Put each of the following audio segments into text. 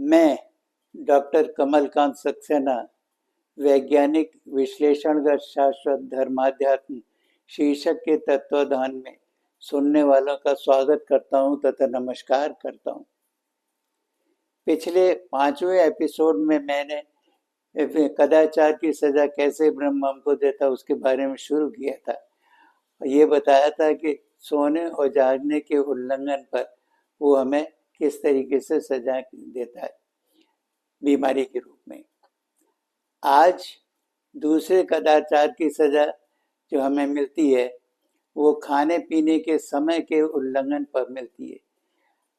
मैं डॉक्टर कमलकांत सक्सेना वैज्ञानिक विश्लेषणगत शाश्वत धर्माध्यात्म शीर्षक के तत्वाधान में सुनने वालों का स्वागत करता हूं तथा नमस्कार करता हूं। पिछले 5वें एपिसोड में मैंने कदाचार की सजा कैसे ब्रह्म हमको देता उसके बारे में शुरू किया था। ये बताया था कि सोने और जागने के उल्लंघन पर वो हमें किस तरीके से सजा देता है बीमारी के रूप में। आज दूसरे कदाचार की सजा जो हमें मिलती है वो खाने पीने के समय के उल्लंघन पर मिलती है।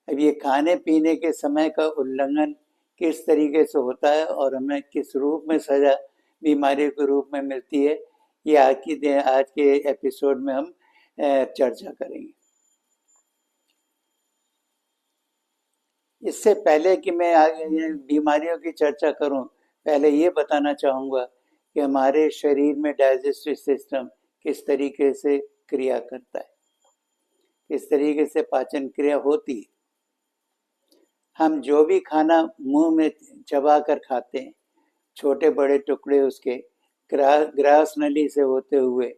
अब ये खाने पीने के समय का उल्लंघन किस तरीके से होता है और हमें किस रूप में सजा बीमारी के रूप में मिलती है, ये आज के एपिसोड में हम चर्चा करेंगे। इससे पहले कि मैं आगे बीमारियों की चर्चा करूं, पहले ये बताना चाहूँगा कि हमारे शरीर में डाइजेस्टिव सिस्टम किस तरीके से क्रिया करता है, किस तरीके से पाचन क्रिया होती है। हम जो भी खाना मुंह में चबा कर खाते हैं, छोटे बड़े टुकड़े उसके ग्रास नली से होते हुए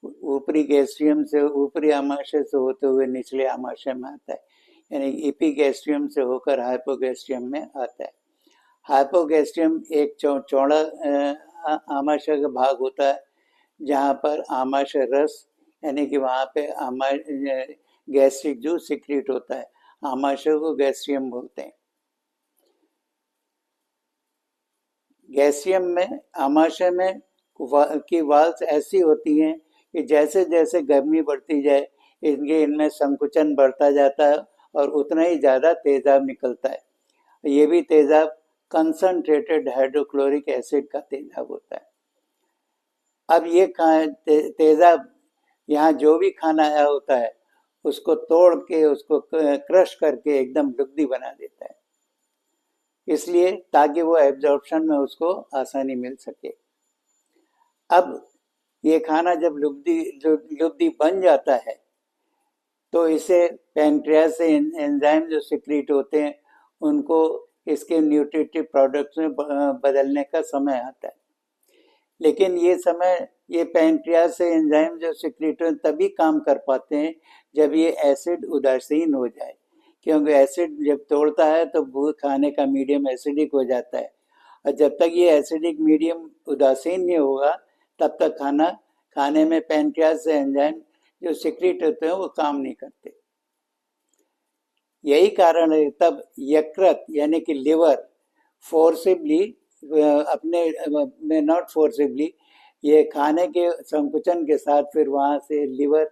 ऊपरी गैस्ट्रियम से, ऊपरी आमाशय से होते हुए निचले आमाशय में आता है, यानी एपिगैस्ट्रियम से होकर हाइपोगैस्ट्रियम में आता है। हाइपोगैस्ट्रियम एक चौड़ा आमाशय का भाग होता है जहाँ पर आमाशय रस यानी कि वहाँ पे गैस्ट्रिक जूस सिक्रीट होता है। आमाशय को गैस्ट्रियम बोलते हैं। गैस्ट्रियम में आमाशय में की वाल्स ऐसी होती हैं कि जैसे जैसे गर्मी बढ़ती जाए इनमें संकुचन बढ़ता जाता है और उतना ही ज़्यादा तेजाब निकलता है। ये भी तेजाब कंसंट्रेटेड हाइड्रोक्लोरिक एसिड का तेजाब होता है। अब ये तेजाब यहाँ जो भी खाना आया होता है उसको तोड़ के, उसको क्रश करके एकदम लुगदी बना देता है, इसलिए ताकि वो एब्जॉर्प्शन में उसको आसानी मिल सके। अब ये खाना जब लुगदी बन जाता है तो इसे पैंक्रियास से एंजाइम जो सिक्रीट होते हैं उनको इसके न्यूट्रिटिव प्रोडक्ट्स में बदलने का समय आता है। लेकिन ये समय ये पैंक्रियास से एंजाइम जो सिक्रीट होते तभी काम कर पाते हैं जब ये एसिड उदासीन हो जाए, क्योंकि एसिड जब तोड़ता है तो वो खाने का मीडियम एसिडिक हो जाता है और जब तक ये एसिडिक मीडियम उदासीन नहीं होगा तब तक खाने में पैंक्रियास से एंजाइम जो सिक्रीट होते हैं वो काम नहीं करते। यही कारण है तब यकृत यानी कि लिवर फोर्सिबली नॉट फोर्सिबली ये खाने के संकुचन के साथ फिर वहां से लिवर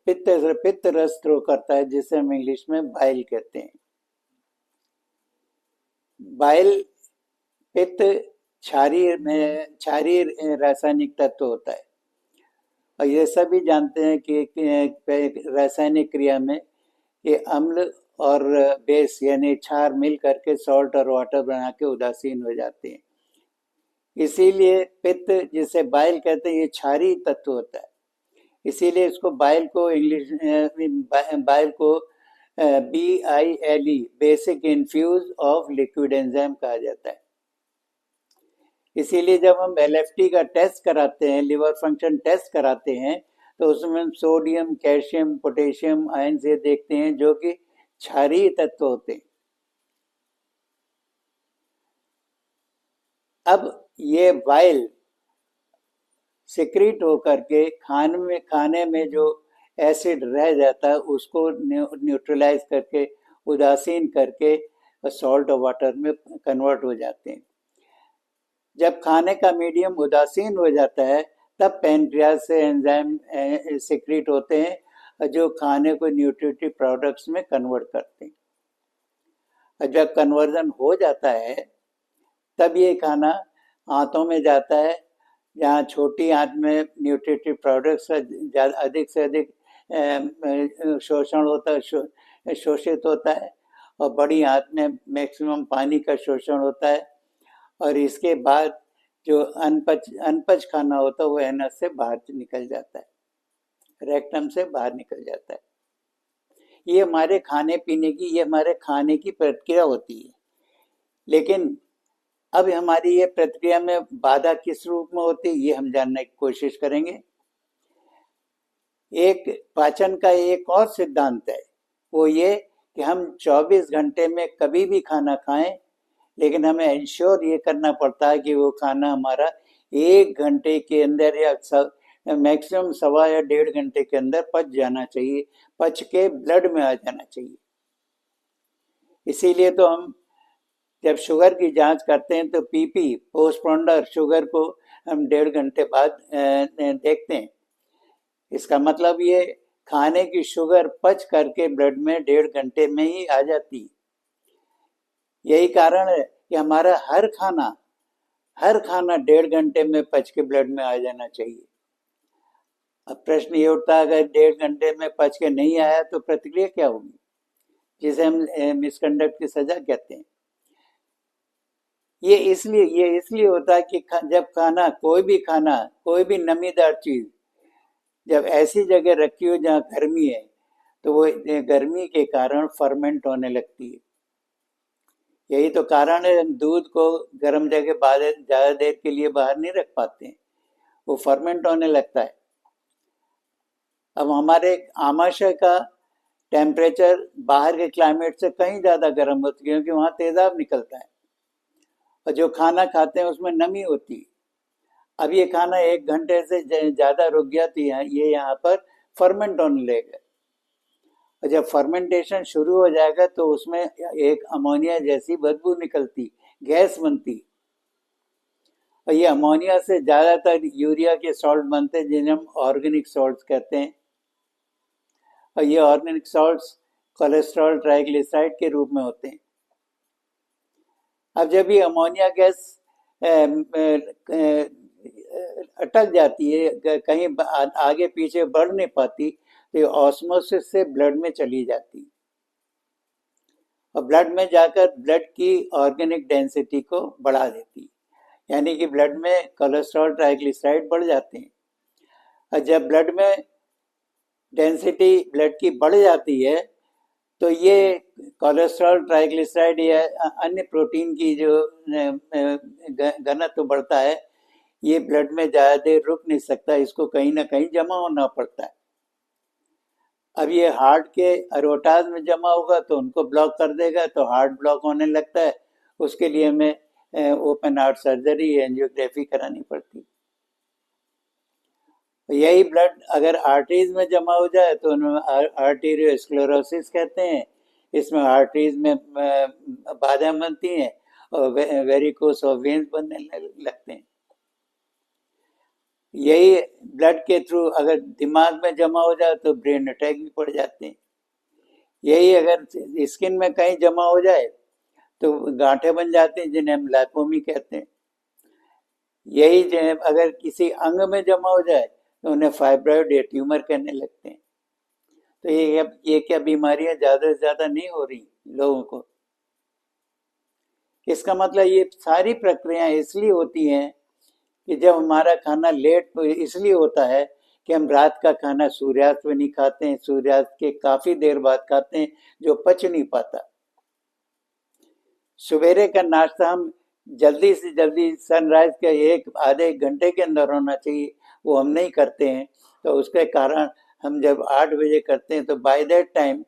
पित्त रस थ्रो करता है, जिसे हम इंग्लिश में बाइल कहते हैं। बाइल पित्त क्षारीय रासायनिक तत्व होता है और ये सभी जानते हैं कि रासायनिक क्रिया में ये अम्ल और बेस यानी क्षार मिल करके सॉल्ट और वाटर बना के उदासीन हो जाते हैं। इसीलिए पित्त जिसे बाइल कहते हैं ये क्षारीय तत्व होता है, इसीलिए इसको बाइल को BILE basic infuse of liquid enzyme कहा जाता है। इसीलिए जब हम LFT का टेस्ट कराते हैं, लिवर फंक्शन टेस्ट कराते हैं, तो उसमें हम सोडियम, कैल्शियम, पोटेशियम आयन से देखते हैं जो कि क्षारीय तत्व होते हैं। अब ये बाइल सिक्रीट होकर के खाने में जो एसिड रह जाता है उसको न्यूट्रलाइज करके, उदासीन करके सॉल्ट और वाटर में कन्वर्ट हो जाते हैं। जब खाने का मीडियम उदासीन हो जाता है तब पैंक्रियास से एंजाइम सिक्रीट होते हैं जो खाने को न्यूट्रिटिव प्रोडक्ट्स में कन्वर्ट करते हैं। और जब कन्वर्जन हो जाता है तब ये खाना आंतों में जाता है, जहाँ छोटी आंत में न्यूट्रिटिव प्रोडक्ट्स का अधिक से अधिक शोषण होता है, शोषित होता है, और बड़ी आंत में मैक्सिमम पानी का शोषण होता है और इसके बाद जो अनपच खाना होता है वो एनस से बाहर निकल जाता है, रेक्टम से बाहर निकल जाता है। ये हमारे खाने पीने की, ये हमारे खाने की प्रक्रिया होती है। लेकिन अब हमारी ये प्रक्रिया में बाधा किस रूप में होती है, ये हम जानने की कोशिश करेंगे। एक पाचन का एक और सिद्धांत है, वो ये कि हम 24 घंटे में कभी भी खाना खाएं, लेकिन हमें इंश्योर ये करना पड़ता है कि वो खाना हमारा 1 घंटे के अंदर या मैक्सिमम 1.25 या 1.5 घंटे के अंदर पच जाना चाहिए, पच के ब्लड में आ जाना चाहिए। इसीलिए तो हम जब शुगर की जांच करते हैं तो पीपी, पोस्टपोंडर शुगर को हम 1.5 घंटे बाद देखते हैं। इसका मतलब ये खाने की शुगर पच करके ब्लड में 1.5 घंटे में ही आ जाती। यही कारण है कि हमारा हर खाना 1.5 घंटे में पच के ब्लड में आ जाना चाहिए। अब प्रश्न ये उठता है, अगर 1.5 घंटे में पच के नहीं आया तो प्रतिक्रिया क्या होगी, जिसे हम मिसकंडक्ट की सजा कहते हैं। ये इसलिए होता है कि जब कोई भी नमीदार चीज जब ऐसी जगह रखी हो जहाँ गर्मी है, तो वो गर्मी के कारण फर्मेंट होने लगती है। यही तो कारण है हम दूध को गर्म जगह ज्यादा देर के लिए बाहर नहीं रख पाते हैं, वो फर्मेंट होने लगता है। अब हमारे आमाशय का टेम्परेचर बाहर के क्लाइमेट से कहीं ज्यादा गर्म होती है, क्योंकि वहां तेजाब निकलता है और जो खाना खाते हैं उसमें नमी होती है। अब ये खाना 1 घंटे से ज्यादा रुक गया तो ये यहाँ पर फर्मेंट होने लगेगा, और जब फर्मेंटेशन शुरू हो जाएगा तो उसमें एक अमोनिया जैसी बदबू निकलती, गैस बनती, और ये अमोनिया से ज्यादातर यूरिया के सॉल्ट बनते हैं जिन्हें हम ऑर्गेनिक सॉल्ट्स कहते हैं। और ये ऑर्गेनिक सॉल्ट्स कोलेस्ट्रॉल ट्राइग्लिसराइड के रूप में होते हैं। अब जब ये अमोनिया गैस अटक जाती है, कहीं आगे पीछे बढ़ नहीं पाती, तो ये ऑस्मोसिस से ब्लड में चली जाती और ब्लड में जाकर ब्लड की ऑर्गेनिक डेंसिटी को बढ़ा देती, यानी कि ब्लड में कोलेस्ट्रॉल ट्राइग्लिसराइड बढ़ जाते हैं। और जब ब्लड में डेंसिटी ब्लड की बढ़ जाती है तो ये कोलेस्ट्रॉल ट्राइग्लिसराइड या अन्य प्रोटीन की जो घनत्व बढ़ता है, ये ब्लड में ज्यादा देर रुक नहीं सकता, इसको कहीं ना कहीं जमा होना पड़ता है। अब ये हार्ट के अरोटाज में जमा होगा तो उनको ब्लॉक कर देगा, तो हार्ट ब्लॉक होने लगता है। उसके लिए हमें ओपन हार्ट सर्जरी, एंजियोग्राफी करानी पड़ती। यही ब्लड अगर आर्टरीज में जमा हो जाए तो उन्हें आर्टेरियोस्क्लेरोसिस कहते हैं। इसमें आर्टरीज में बाधा बनती हैं और वेरिकोस और वेन्स बनने लगते हैं। यही ब्लड के थ्रू अगर दिमाग में जमा हो जाए तो ब्रेन अटैक भी पड़ जाते हैं। यही अगर स्किन में कहीं जमा हो जाए तो गांठें बन जाती हैं, जिन्हें हम लाइपोमी कहते हैं। यही अगर किसी अंग में जमा हो जाए तो उन्हें फाइब्रॉइड या ट्यूमर कहने लगते हैं। तो ये क्या बीमारियां ज्यादा से ज्यादा नहीं हो रही लोगों को। इसका मतलब ये सारी प्रक्रियाएं इसलिए होती हैं कि जब हमारा खाना लेट इसलिए होता है कि हम रात का खाना सूर्यास्त में नहीं खाते हैं, सूर्यास्त के काफी देर बाद खाते हैं, जो पच नहीं पाता। सवेरे का नाश्ता हम जल्दी से जल्दी सनराइज के 1-1.5 घंटे के अंदर होना चाहिए, वो हम नहीं करते हैं। तो उसके कारण हम जब 8 बजे करते हैं तो बाय दैट टाइम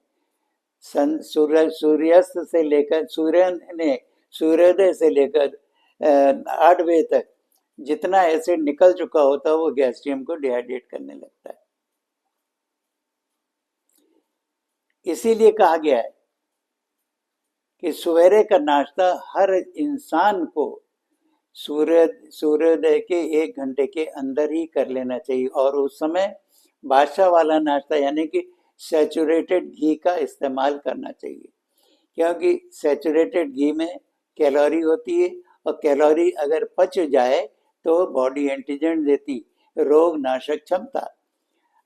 सूर्यास्त से लेकर सूर्योदय से लेकर 8 बजे तक जितना एसिड निकल चुका होता है वो गैस्ट्रियम को डिहाइड्रेट करने लगता है। इसीलिए कहा गया है कि सवेरे का नाश्ता हर इंसान को सूर्योदय के 1 घंटे के अंदर ही कर लेना चाहिए, और उस समय बादशाह वाला नाश्ता यानी कि सैचुरेटेड घी का इस्तेमाल करना चाहिए, क्योंकि सैचुरेटेड घी में कैलोरी होती है, और कैलोरी अगर पच जाए तो बॉडी एंटीजन देती, रोग नाशक क्षमता।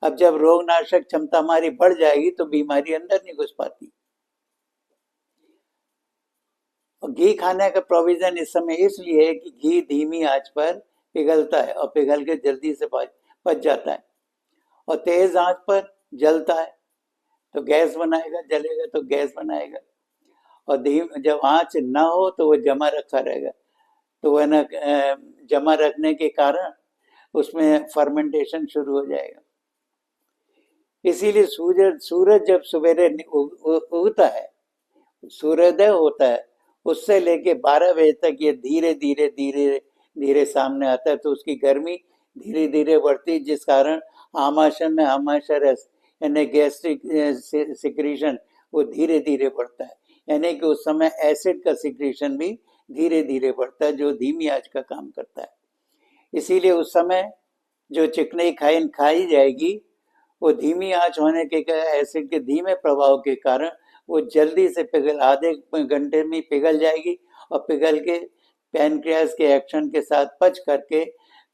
अब जब रोग नाशक क्षमता हमारी बढ़ जाएगी तो बीमारी अंदर नहीं घुस पाती। और घी खाने का प्रोविजन इस समय इसलिए है कि घी धीमी आंच पर पिघलता है और पिघल के जल्दी से पच जाता है, और तेज आंच पर जलता है। तो गैस बनाएगा, जलेगा तो गैस बनाएगा। और धीम जब आँच ना हो तो वो जमा रखा रहेगा, तो वह ना जमा रखने के कारण उसमें फर्मेंटेशन शुरू हो जाएगा। इसीलिए सूरज सूरज जब सवेरे उगता है, सूर्योदय होता है, उससे लेके 12 बजे तक ये धीरे धीरे धीरे धीरे सामने आता है, तो उसकी गर्मी धीरे धीरे बढ़ती है, जिस कारण आमाशय में आमाशय रस यानी गैस्ट्रिक सिक्रीशन वो धीरे धीरे बढ़ता है। यानी कि उस समय एसिड का सिक्रीशन भी धीरे धीरे बढ़ता है, जो धीमी आंच का काम करता है। इसीलिए उस समय जो चिकनाई खाई जाएगी, वो धीमी आंच होने के एसिड के धीमे प्रभाव के कारण वो जल्दी से पिघल, आधे घंटे में पिघल जाएगी, और पिघल के पैनक्रियास के एक्शन के साथ पच करके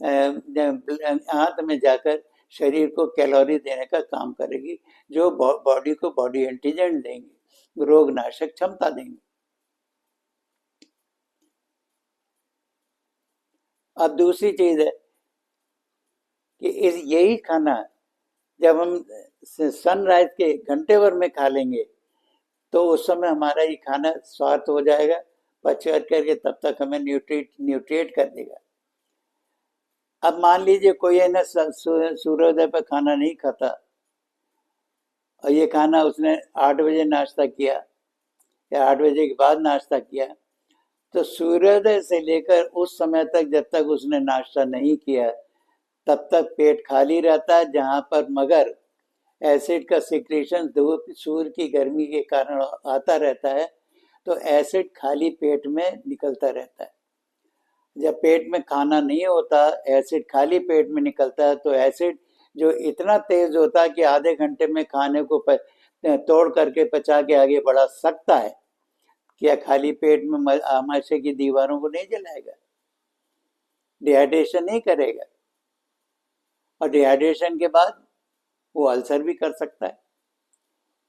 आंत में जाकर शरीर को कैलोरी देने का काम करेगी, जो बॉडी को बॉडी एंटीजन देंगे, रोग नाशक क्षमता देंगे। अब दूसरी चीज है कि यही खाना जब हम सनराइज के घंटे भर में खा लेंगे, तो उस समय हमारा ये खाना स्वार्थ हो जाएगा, पच करके तब तक हमें न्यूट्रिएट कर देगा। अब मान लीजिए कोई है ना सूर्योदय पर खाना नहीं खाता, और ये खाना उसने 8 बजे नाश्ता किया या 8 बजे के बाद नाश्ता किया, तो सूर्योदय से लेकर उस समय तक जब तक उसने नाश्ता नहीं किया, तब तक पेट खाली रहता है, जहां पर मगर एसिड का सिक्रीशन धूप सूर्य की गर्मी के कारण आता रहता है, तो एसिड खाली पेट में निकलता रहता है। जब पेट में खाना नहीं होता, एसिड खाली पेट में निकलता है, तो एसिड जो इतना तेज होता है कि आधे घंटे में खाने को तोड़ करके पचा के आगे बढ़ा सकता है। क्या खाली पेट में आमाशय की दीवारों को नहीं जलाएगा, डिहाइड्रेशन नहीं करेगा, और डिहाइड्रेशन के बाद वो अल्सर भी कर सकता है।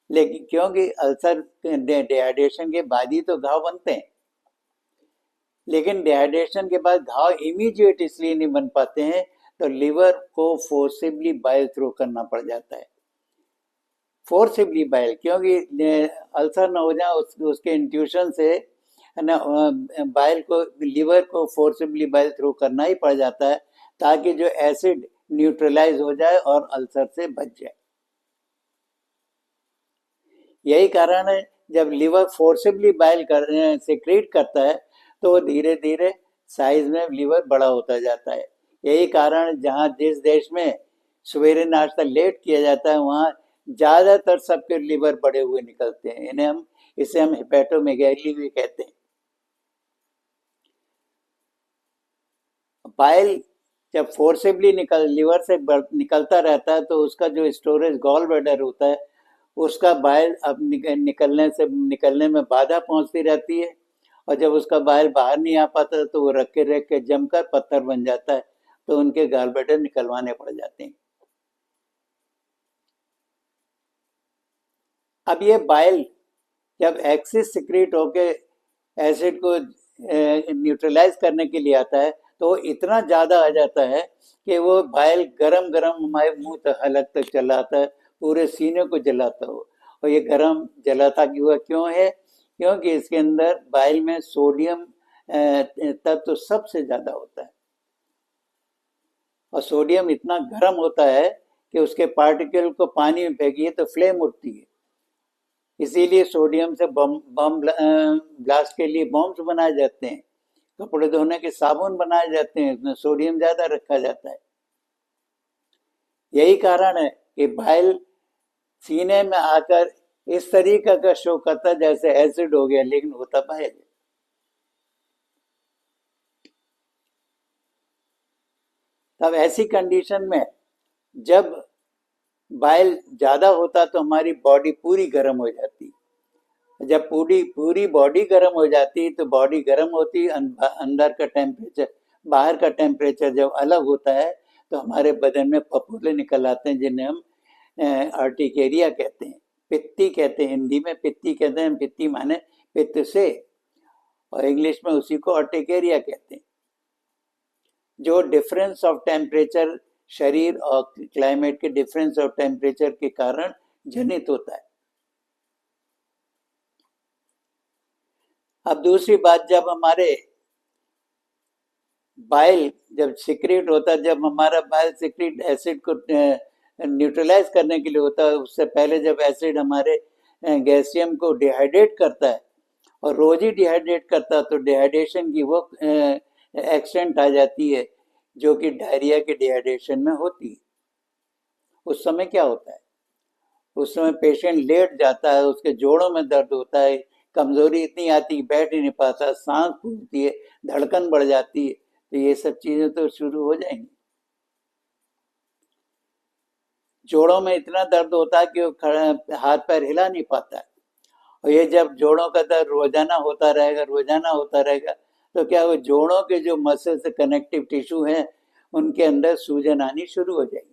लेकिन क्योंकि अल्सर डिहाइड्रेशन के बाद ही तो घाव बनते हैं, लेकिन डिहाइड्रेशन के बाद घाव इमीडिएट इसलिए नहीं बन पाते हैं, तो लिवर को फोर्सिबली बाइल थ्रू करना पड़ जाता है। फोर्सिबली बाइल, क्योंकि अल्सर ना हो जाए उसके इंट्यूशन से है ना, बाइल को लिवर को फोर्सिबली बाइल थ्रू करना ही पड़ जाता है, ताकि जो एसिड न्यूट्रलाइज हो जाए और अल्सर से बच जाए। यही कारण है जब लिवर फोर्सिबली बाइल सिक्रीट करता है, तो वो धीरे धीरे साइज में लिवर बड़ा होता जाता है। यही कारण जहाँ जिस देश में सवेरे नाश्ता लेट किया जाता है, वहाँ ज्यादातर सबके लिवर बड़े हुए निकलते हैं। इसे हम हेपेटोमेगैली भी कहते हैं। बाइल जब फोर्सिबली लिवर से निकलता रहता है, तो उसका जो स्टोरेज गॉल ब्लैडर होता है, उसका बाइल अब निकलने में बाधा पहुंचती रहती है, और जब उसका बाइल बाहर नहीं आ पाता, तो वो रख के जमकर पत्थर बन जाता है, तो उनके गॉल ब्लैडर निकलवाने पड़ जाते हैं। अब ये बाइल जब एक्सिस सिक्रीट होके एसिड को न्यूट्रलाइज करने के लिए आता है, तो वो इतना ज्यादा आ जाता है कि वो बाइल गरम गरम हमारे मुंह तक हलक तक चला आता है, पूरे सीने को जलाता हो। और ये गरम जलाता हुआ क्यों है? क्योंकि इसके अंदर बाइल में सोडियम तत्व सबसे ज्यादा होता है, और सोडियम इतना गर्म होता है कि उसके पार्टिकल को पानी में फेंकिए तो फ्लेम उठती है। इसीलिए सोडियम से बम ब्लास्ट के लिए बॉम्ब्स बनाए जाते हैं, कपड़े धोने के साबुन बनाए जाते हैं, इसमें सोडियम ज्यादा रखा जाता है। यही कारण है कि बाइल सीने में आकर इस तरीके का शो करता है जैसे एसिड हो गया, लेकिन होता बाइल। तब ऐसी कंडीशन में जब बाइल ज्यादा होता, तो हमारी बॉडी पूरी गर्म हो जाती। जब पूरी बॉडी गर्म हो जाती, तो बॉडी गर्म होती, अंदर का टेम्परेचर बाहर का टेम्परेचर जब अलग होता है, तो हमारे बदन में फफूंदे निकल आते हैं, जिन्हें हम अर्टिकेरिया कहते हैं, पित्ती कहते हैं। हिंदी में पित्ती कहते हैं, पित्ती माने पित्त से, और इंग्लिश में उसी को अर्टिकेरिया कहते हैं। जो डिफरेंस ऑफ टेम्परेचर शरीर और क्लाइमेट के डिफरेंस ऑफ टेम्परेचर के कारण जनित होता है। अब दूसरी बात, जब हमारे बाइल जब सिक्रेट होता है, जब हमारा बाइल सिक्रेट एसिड को न्यूट्रलाइज करने के लिए होता है, उससे पहले जब एसिड हमारे गैसियम को डिहाइड्रेट करता है, और रोज ही डिहाइड्रेट करता है, तो डिहाइड्रेशन की वो एक्सटेंट आ जाती है जो कि डायरिया के डिहाइड्रेशन में होती है। उस समय क्या होता है, उस समय पेशेंट लेट जाता है, उसके जोड़ों में दर्द होता है, कमजोरी इतनी आती है बैठ ही नहीं पाता, सांस फूलती है, धड़कन बढ़ जाती है, तो ये सब चीजें तो शुरू हो जाएंगी। जोड़ों में इतना दर्द होता है कि वो हाथ पैर हिला नहीं पाता है, और ये जब जोड़ों का दर्द रोजाना होता रहेगा, तो क्या वो जोड़ों के जो मसल से कनेक्टिव टिश्यू हैं उनके अंदर सूजन आनी शुरू हो जाएगी।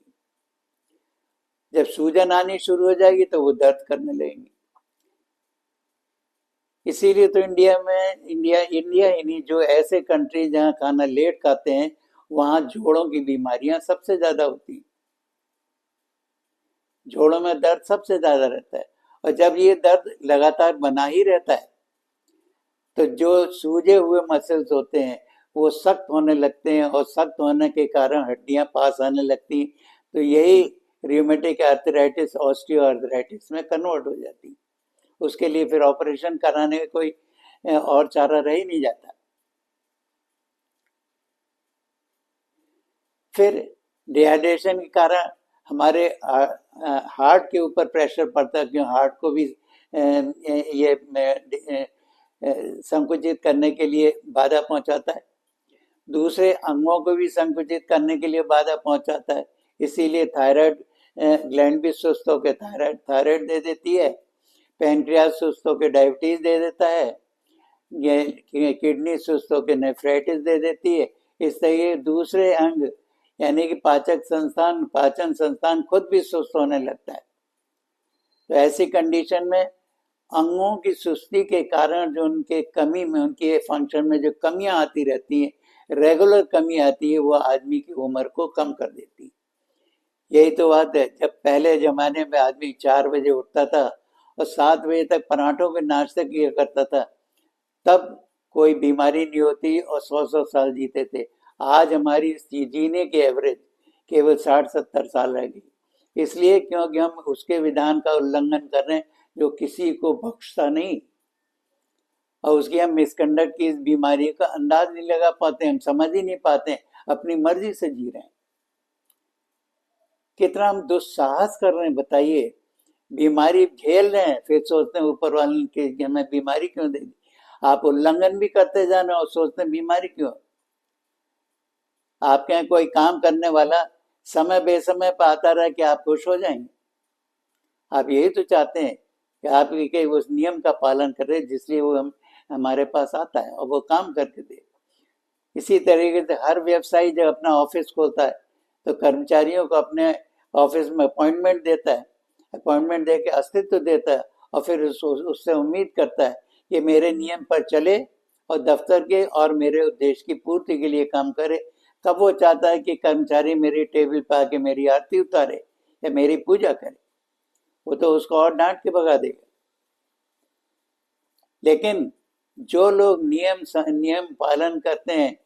जब सूजन आनी शुरू हो जाएगी तो वो दर्द करने लगेंगे। इसीलिए तो इंडिया ही नहीं, जो ऐसे कंट्री जहाँ खाना लेट खाते हैं वहां जोड़ों की बीमारियां सबसे ज्यादा होती हैं, जोड़ों में दर्द सबसे ज्यादा रहता है। और जब ये दर्द लगातार बना ही रहता है तो जो सूजे हुए मसल्स होते हैं वो सख्त होने लगते हैं, और सख्त होने के कारण हड्डियां पास आने लगती, तो यही रियोमेटिक आर्थराइटिस ऑस्टियो आर्थराइटिस में कन्वर्ट हो जाती। उसके लिए फिर ऑपरेशन कराने का कोई और चारा रह ही नहीं जाता। फिर डिहाइड्रेशन के कारण हमारे हार्ट के ऊपर प्रेशर पड़ता है, क्योंकि हार्ट को भी ये संकुचित करने के लिए बाधा पहुंचाता है, दूसरे अंगों को भी संकुचित करने के लिए बाधा पहुंचाता है। इसीलिए थायराइड ग्लैंड भी सुस्त होकर थायराइड दे देती है, पैंक्रियास सुस्त होकर डायबिटीज दे देता है, ये किडनी सुस्त होकर नेफ्राइटिस दे देती है। इस तरह दूसरे अंग यानी कि पाचन संस्थान खुद भी सुस्त होने लगता है। तो ऐसी कंडीशन में अंगों की सुस्ती के कारण जो उनके कमी में, उनके फंक्शन में जो कमियां आती रहती हैं, रेगुलर कमी आती है, वो आदमी की उम्र को कम कर देती है। यही तो बात है, जब पहले जमाने में आदमी 4 बजे उठता था और 7 बजे तक पराठों के नाश्ते किया करता था, तब कोई बीमारी नहीं होती और 100-100 साल जीते थे। आज हमारी जीने की एवरेज केवल 60-70 साल रह गई, इसलिए क्योंकि हम उसके विधान का उल्लंघन कर रहे हैं जो किसी को बख्शता नहीं, और उसकी हम मिसकंडक्ट की इस बीमारी का अंदाज नहीं लगा पाते, हम समझ ही नहीं पाते, अपनी मर्जी से जी रहे हैं। कितना हम दुस्साहस कर रहे हैं बताइए, बीमारी झेल रहे हैं, फिर सोचते हैं ऊपर वाले की हमें बीमारी क्यों दे दी। आप उल्लंघन भी करते जाना और सोचते हैं बीमारी क्यों। आपके यहाँ कोई काम करने वाला समय बेसमय पर आता रहा कि आप खुश हो जाएंगे। आप यही तो चाहते हैं कि आप के उस नियम का पालन करें जिसलिए वो हमारे पास आता है और वो काम करके दे। इसी तरीके से हर व्यवसायी जब अपना ऑफिस खोलता है तो कर्मचारियों को अपने ऑफिस में अपॉइंटमेंट देता है, अपॉइंटमेंट दे के अस्तित्व देता है, और फिर उससे उम्मीद करता है कि मेरे नियम पर चले और दफ्तर के और मेरे उद्देश्य की पूर्ति के लिए काम करे। तब वो चाहता है कि कर्मचारी मेरी टेबल पर आके मेरी आरती उतारे या मेरी पूजा करे, वो तो उसको और डांट के भगा देगा। लेकिन जो लोग नियम पालन करते हैं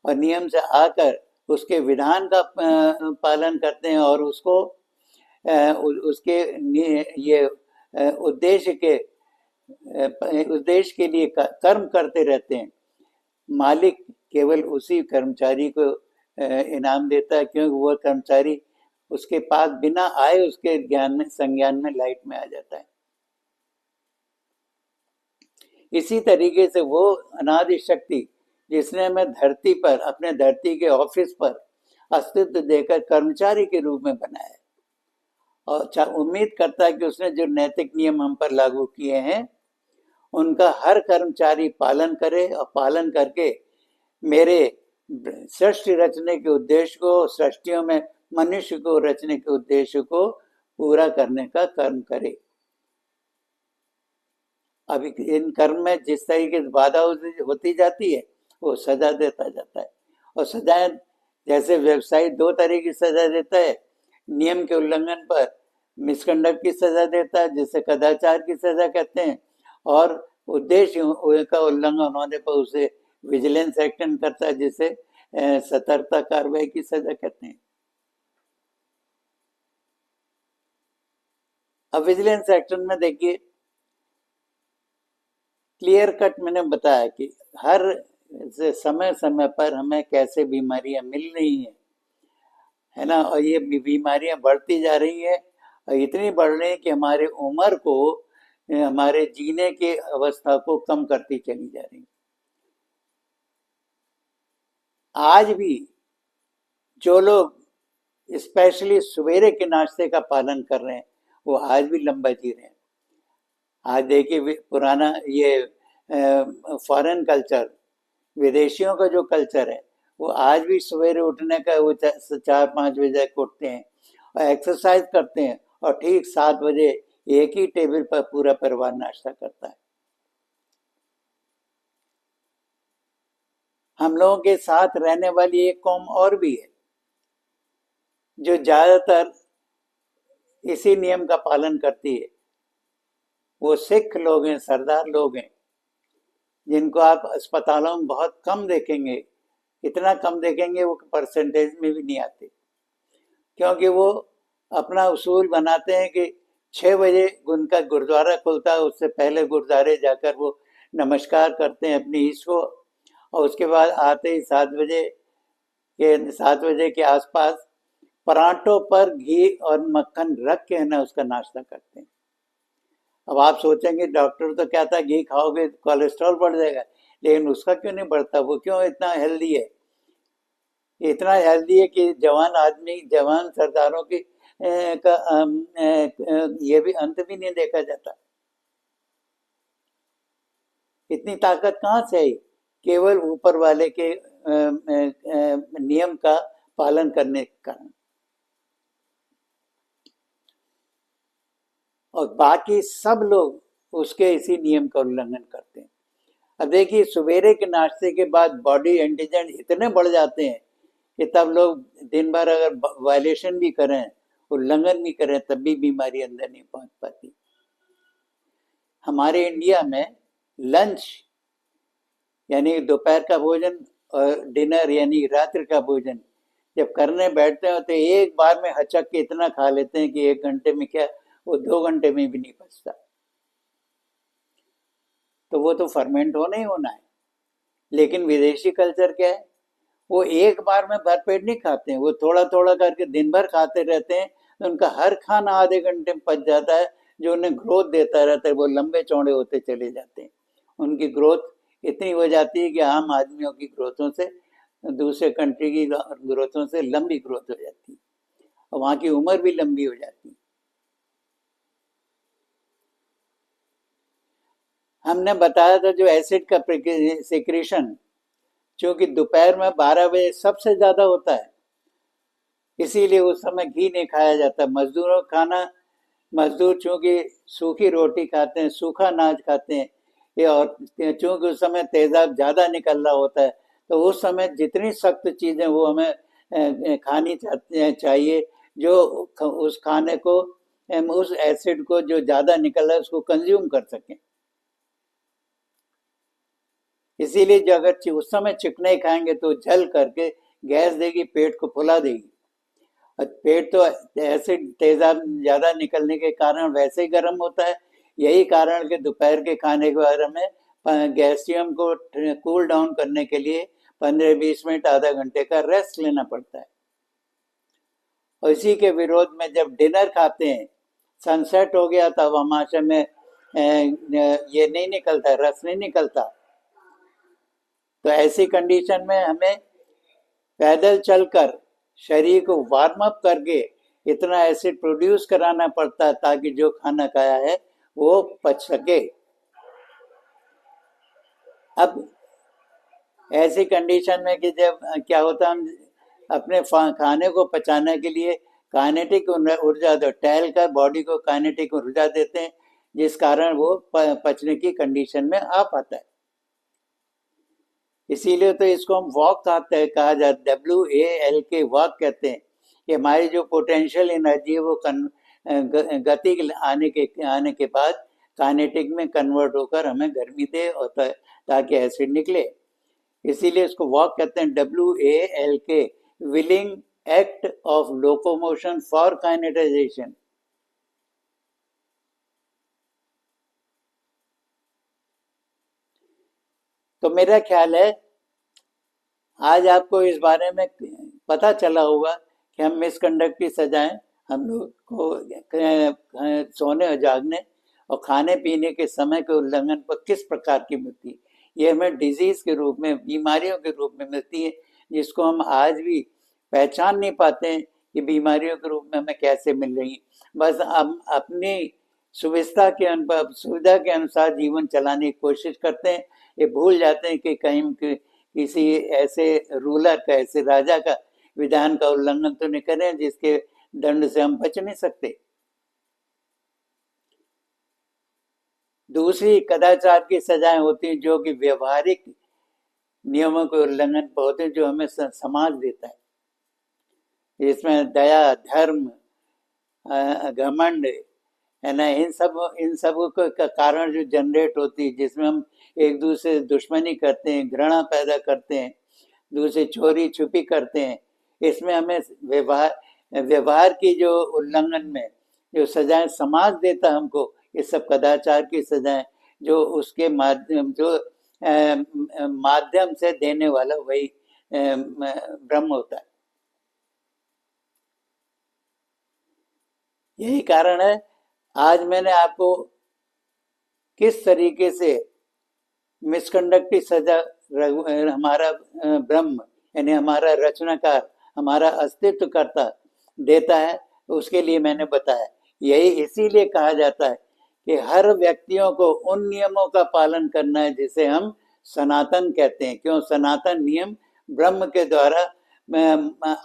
और नियम से आकर उसके विधान का पालन करते हैं और उसको उसके ये उद्देश्य के लिए कर्म करते रहते हैं, मालिक केवल उसी कर्मचारी को इनाम देता है, क्योंकि वह कर्मचारी उसके पास बिना आए उसके संज्ञान में लाइट में आ जाता है। इसी तरीके से वो अनादि शक्ति जिसने हमें धरती पर, अपने धरती के ऑफिस पर अस्तित्व देकर कर्मचारी के रूप में बनाया है, और उम्मीद करता है कि उसने जो नैतिक नियम हम पर लागू किए हैं उनका हर कर्मचारी पालन करे, और पालन करके मेरे सृष्टि रचने के उद्देश्य को, सृष्टियों में मनुष्य को रचने के उद्देश्य को पूरा करने का कर्म करे। अभी इन कर्म में जिस तरीके से बाधा होती जाती है वो सजा देता जाता है, और सजाएं जैसे व्यवसायी 2 तरह की सजा देता है, नियम के उल्लंघन पर मिसकंडक्ट की सजा देता है जिसे कदाचार की सजा कहते हैं, और उद्देश्य का उल्लंघन होने पर उसे विजिलेंस एक्शन करता है, जिसे सतर्कता कार्रवाई की सजा कहते हैं। अब विजिलेंस एक्शन में देखिए, क्लियर कट मैंने बताया कि हर समय समय पर हमें कैसे बीमारियां मिल रही हैं, है ना, और ये बीमारियां बढ़ती जा रही है और इतनी बढ़ रही है कि हमारे उम्र को, हमारे जीने की अवस्था को कम करती चली जा रही है। आज भी जो लोग स्पेशली सवेरे के नाश्ते का पालन कर रहे हैं वो आज भी लंबा जी रहे हैं। आज देखिए पुराना ये फॉरेन कल्चर, विदेशियों का जो कल्चर है, वो आज भी सवेरे उठने का वो 4-5 बजे उठते हैं और एक्सरसाइज करते हैं और ठीक 7 बजे एक ही टेबल पर पूरा परिवार नाश्ता करता है। हम लोगों के साथ रहने वाली एक कौम और भी है जो ज्यादातर इसी नियम का पालन करती है। वो सिख लोग हैं, सरदार लोग हैं, जिनको आप अस्पतालों में बहुत कम देखेंगे, इतना कम देखेंगे वो परसेंटेज में भी नहीं आते, क्योंकि वो अपना उसूल बनाते हैं कि 6 बजे उनका गुरुद्वारा खुलता है, उससे पहले गुरुद्वारे जाकर वो नमस्कार करते हैं अपनी ईश को, और उसके बाद आते ही 7 बजे के आसपास पराठों पर घी और मक्खन रख के है ना उसका नाश्ता करते हैं। अब आप सोचेंगे डॉक्टर तो कहता है घी खाओगे तो कोलेस्ट्रॉल बढ़ जाएगा, लेकिन उसका क्यों नहीं बढ़ता? वो क्यों इतना हेल्दी है? इतना हेल्दी है कि जवान आदमी, जवान सरदारों की ये भी अंत भी नहीं देखा जाता। इतनी ताकत कहाँ से आई? केवल ऊपर वाले के नियम का पालन करने के कारण। और बाकी सब लोग उसके इसी नियम का उल्लंघन करते हैं। अब देखिए सवेरे के नाश्ते के बाद बॉडी एंटीजन इतने बढ़ जाते हैं कि तब लोग दिन भर अगर वायलेशन भी करें, उल्लंघन भी करें, तब भी बीमारी अंदर नहीं पहुंच पाती। हमारे इंडिया में लंच यानी दोपहर का भोजन और डिनर यानी रात्रि का भोजन जब करने बैठते हैं तो एक बार में हचक के इतना खा लेते हैं कि 1 घंटे में क्या, वो 2 घंटे में भी नहीं पचता। तो वो तो फर्मेंट होना ही होना है। लेकिन विदेशी कल्चर क्या है, वो एक बार में भरपेट नहीं खाते हैं, वो थोड़ा थोड़ा करके दिन भर खाते रहते हैं, तो उनका हर खाना आधे घंटे में पच जाता है, जो उन्हें ग्रोथ देता रहता है। वो लंबे चौड़े होते चले जाते हैं, उनकी ग्रोथ इतनी हो जाती है कि आम आदमियों की ग्रोथों से, दूसरे कंट्री की ग्रोथों से लंबी ग्रोथ हो जाती है और वहाँ की उम्र भी लंबी हो जाती है। हमने बताया था जो एसिड का सिक्रीशन चूंकि दोपहर में 12 बजे सबसे ज्यादा होता है, इसीलिए उस समय घी नहीं खाया जाता। मजदूरों खाना, मजदूर चूंकि सूखी रोटी खाते हैं, सूखा अनाज खाते हैं, ये, और चूंकि उस समय तेजाब ज्यादा निकल रहा होता है, तो उस समय जितनी सख्त चीजें वो हमें खानी चाहिए, जो उस खाने को, उस एसिड को जो ज्यादा निकल रहा है उसको कंज्यूम कर सकें। इसीलिए जो अगर उस समय चिकने खाएंगे तो जल करके गैस देगी, पेट को फुला देगी। और पेट तो एसिड तेजाब ज्यादा निकलने के कारण वैसे ही गर्म होता है। यही कारण के दोपहर के खाने के बाद हमें गैस्ट्रियम को कूल डाउन करने के लिए 15-20 मिनट, आधा घंटे का रेस्ट लेना पड़ता है। और इसी के विरोध में जब डिनर खाते हैं, सनसेट हो गया तब हमाशा में ये नहीं निकलता, रस नहीं निकलता, तो ऐसी कंडीशन में हमें पैदल चलकर शरीर को वार्म अप करके इतना एसिड प्रोड्यूस कराना पड़ता है ताकि जो खाना खाया है वो पच सके। अब ऐसी कंडीशन में कि जब क्या होता, हम अपने खाने को पचाने के लिए काइनेटिक ऊर्जा दो, टहल कर बॉडी को काइनेटिक ऊर्जा देते हैं, जिस कारण वो पचने की कंडीशन में आ पाता है। इसीलिए तो इसको हम वॉक कहा जाता है, WALK वॉक कहते हैं, कि हमारी जो पोटेंशियल एनर्जी है वो गति आने के बाद काइनेटिक में कन्वर्ट होकर हमें गर्मी दे और ताकि एसिड निकले। इसीलिए इसको वॉक कहते हैं, WALK, willing act of locomotion for kinetization. तो मेरा ख्याल है आज आपको इस बारे में पता चला होगा कि हम मिसकंडक्ट की सजाएं हम लोग को सोने और जागने और खाने पीने के समय के उल्लंघन पर किस प्रकार की मिलती है। ये हमें डिजीज के रूप में, बीमारियों के रूप में मिलती है, जिसको हम आज भी पहचान नहीं पाते हैं कि बीमारियों के रूप में हमें कैसे मिल रही है। बस हम अपनी सुविधा के अनुसार जीवन चलाने की कोशिश करते हैं। ये भूल जाते हैं कि कहीं किसी ऐसे रूलर का, ऐसे राजा का विधान का उल्लंघन तो नहीं करें जिसके दंड से हम बच नहीं सकते। दूसरी कदाचार की सजाएं होती हैं जो कि व्यवहारिक नियमों के उल्लंघन पर होते हैं, जो हमें समाज देता है। इसमें दया, धर्म, घमंड है ना, इन सब का कारण जो जनरेट होती है, जिसमें हम एक दूसरे से दुश्मनी करते हैं, घृणा पैदा करते हैं, दूसरे चोरी छुपी करते हैं। इसमें हमें व्यवहार की जो उल्लंघन में जो सजाएं समाज देता हमको, ये सब कदाचार की सजाएं जो उसके माध्यम से देने वाला वही ब्रह्म होता है। यही कारण है आज मैंने आपको किस तरीके से मिसकंडक्ट की सजा हमारा ब्रह्म यानी हमारा रचनाकार, हमारा अस्तित्व करता देता है, उसके लिए मैंने बताया। यही इसीलिए कहा जाता है कि हर व्यक्तियों को उन नियमों का पालन करना है जिसे हम सनातन कहते हैं। क्यों? सनातन नियम ब्रह्म के द्वारा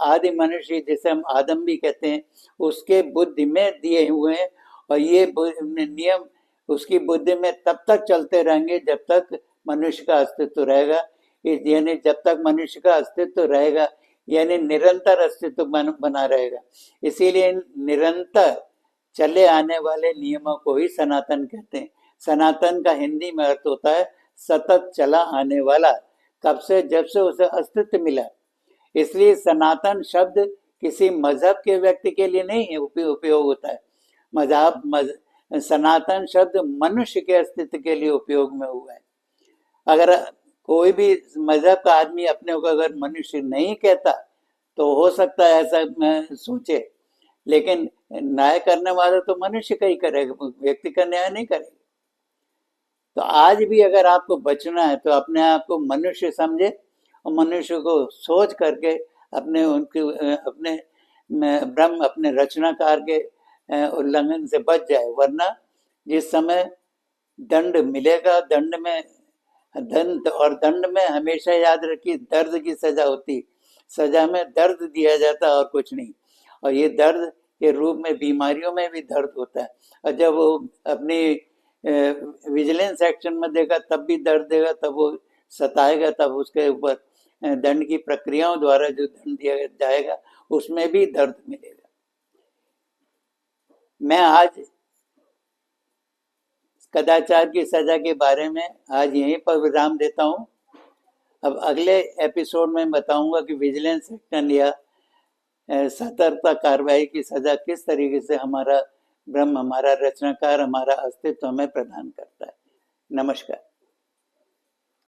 आदि मनुष्य, जिसे हम आदम भी कहते हैं, उसके बुद्धि में दिए हुए हैं। और ये नियम उसकी बुद्धि में तब तक चलते रहेंगे जब तक मनुष्य का अस्तित्व रहेगा। यानी जब तक मनुष्य का अस्तित्व रहेगा, यानी निरंतर अस्तित्व बना रहेगा। इसीलिए निरंतर चले आने वाले नियमों को ही सनातन कहते हैं। सनातन का हिंदी में अर्थ होता है सतत चला आने वाला, कब से? जब से उसे अस्तित्व मिला। इसलिए सनातन शब्द किसी मजहब के व्यक्ति के लिए नहीं उपयोग होता है। सनातन शब्द मनुष्य के अस्तित्व के लिए उपयोग में हुआ है। अगर कोई भी मजहब का आदमी अपने को अगर मनुष्य नहीं कहता तो हो सकता है ऐसा सोचे, लेकिन न्याय करने वाला तो मनुष्य का ही करेगा, व्यक्ति का न्याय नहीं करेगा। तो आज भी अगर आपको बचना है तो अपने आप को मनुष्य समझे और मनुष्य को सोच करके अपने ब्रह्म, अपने रचनाकार के उल्लंघन से बच जाए। वरना जिस समय दंड मिलेगा, दंड में हमेशा याद रखिए दर्द की सजा होती, सजा में दर्द दिया जाता है और कुछ नहीं। और ये दर्द के रूप में बीमारियों में भी दर्द होता है। और जब वो अपनी विजिलेंस एक्शन में देगा तब भी दर्द देगा, तब वो सताएगा, तब उसके ऊपर दंड की प्रक्रियाओं द्वारा जो दंड दिया जाएगा उसमें भी दर्द मिलेगा। मैं आज कदाचार की सजा के बारे में आज यहीं पर विराम देता हूँ। अब अगले एपिसोड में बताऊंगा कि विजिलेंस एक्शन या सतर्कता कार्रवाई की सजा किस तरीके से हमारा ब्रह्म, हमारा रचनाकार, हमारा अस्तित्व हमें प्रदान करता है। नमस्कार।